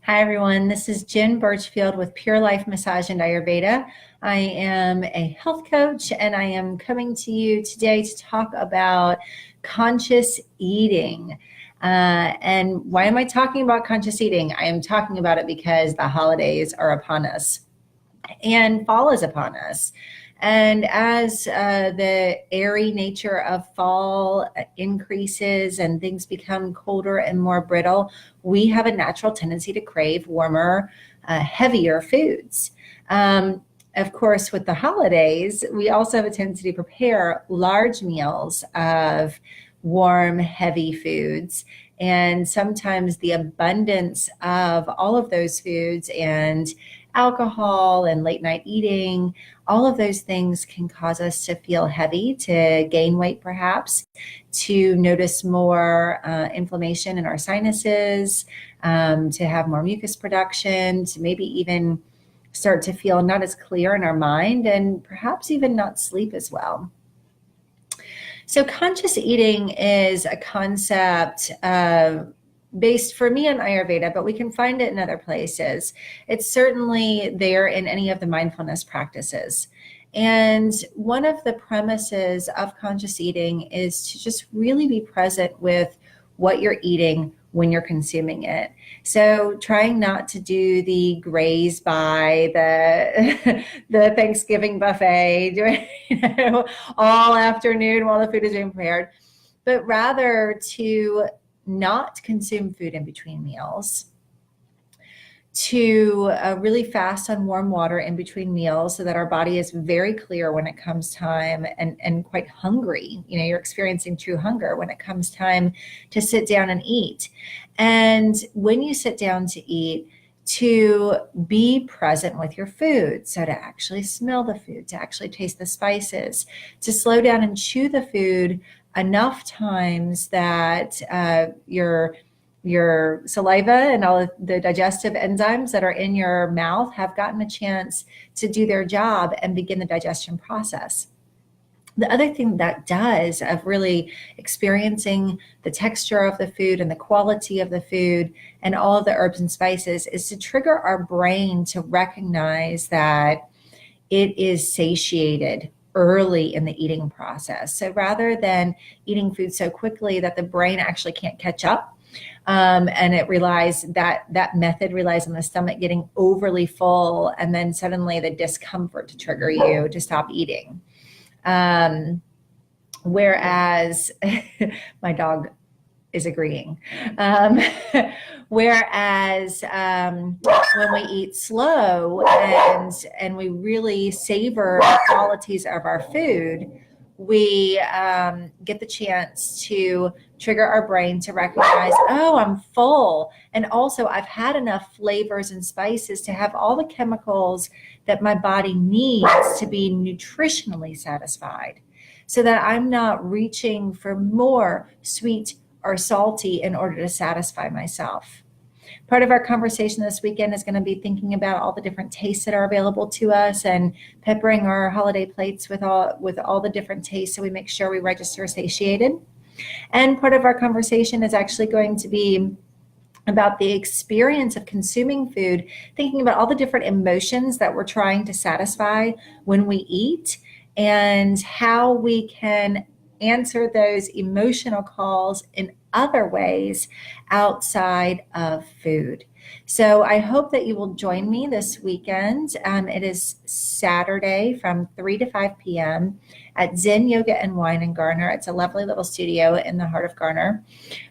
Hi, everyone. This is Jen Birchfield with Pure Life Massage and Ayurveda. I am a health coach and I am coming to you today to talk about conscious eating. And why am I talking about conscious eating? I am talking about it because the holidays are upon us and fall is upon us. And as the airy nature of fall increases and things become colder and more brittle, we have a natural tendency to crave warmer, heavier foods. Of course, with the holidays, we also have a tendency to prepare large meals of warm, heavy foods. And sometimes the abundance of all of those foods and alcohol and late night eating, all of those things can cause us to feel heavy, to gain weight perhaps, to notice more inflammation in our sinuses, to have more mucus production, to maybe even start to feel not as clear in our mind and perhaps even not sleep as well. So conscious eating is a concept based for me on Ayurveda, but we can find it in other places. It's certainly there in any of the mindfulness practices. And one of the premises of conscious eating is to just really be present with what you're eating when you're consuming it. So trying not to do the graze by the the Thanksgiving buffet doing, all afternoon while the food is being prepared, but rather to not consume food in between meals, to really fast on warm water in between meals so that our body is very clear when it comes time and quite hungry. You know, you're experiencing true hunger when it comes time to sit down and eat. And when you sit down to eat, to be present with your food. So to actually smell the food, to actually taste the spices, to slow down and chew the food enough times that your saliva and all of the digestive enzymes that are in your mouth have gotten a chance to do their job and begin the digestion process. The other thing that does of really experiencing the texture of the food and the quality of the food and all of the herbs and spices is to trigger our brain to recognize that it is satiated early in the eating process. So rather than eating food so quickly that the brain actually can't catch up, and it relies that method relies on the stomach getting overly full and then suddenly the discomfort to trigger you to stop eating. Whereas my dog is agreeing. Whereas when we eat slow and we really savor the qualities of our food, we get the chance to trigger our brain to recognize, oh, I'm full. And also I've had enough flavors and spices to have all the chemicals that my body needs to be nutritionally satisfied so that I'm not reaching for more sweet or salty in order to satisfy myself. Part of our conversation this weekend is going to be thinking about all the different tastes that are available to us and peppering our holiday plates with all the different tastes so we make sure we register satiated. And part of our conversation is actually going to be about the experience of consuming food, thinking about all the different emotions that we're trying to satisfy when we eat and how we can answer those emotional calls in other ways outside of food. So I hope that you will join me this weekend. It is Saturday from 3 to 5 p.m. at Zen Yoga and Wine in Garner. It's a lovely little studio in the heart of Garner.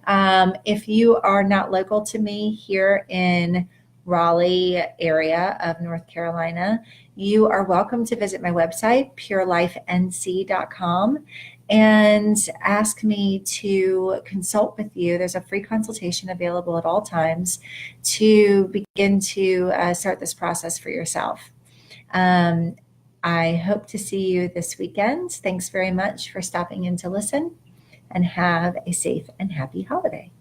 If you are not local to me here in Raleigh area of North Carolina, you are welcome to visit my website, purelifenc.com, and ask me to consult with you. There's a free consultation available at all times to begin to start this process for yourself. I hope to see you this weekend. Thanks very much for stopping in to listen, and have a safe and happy holiday.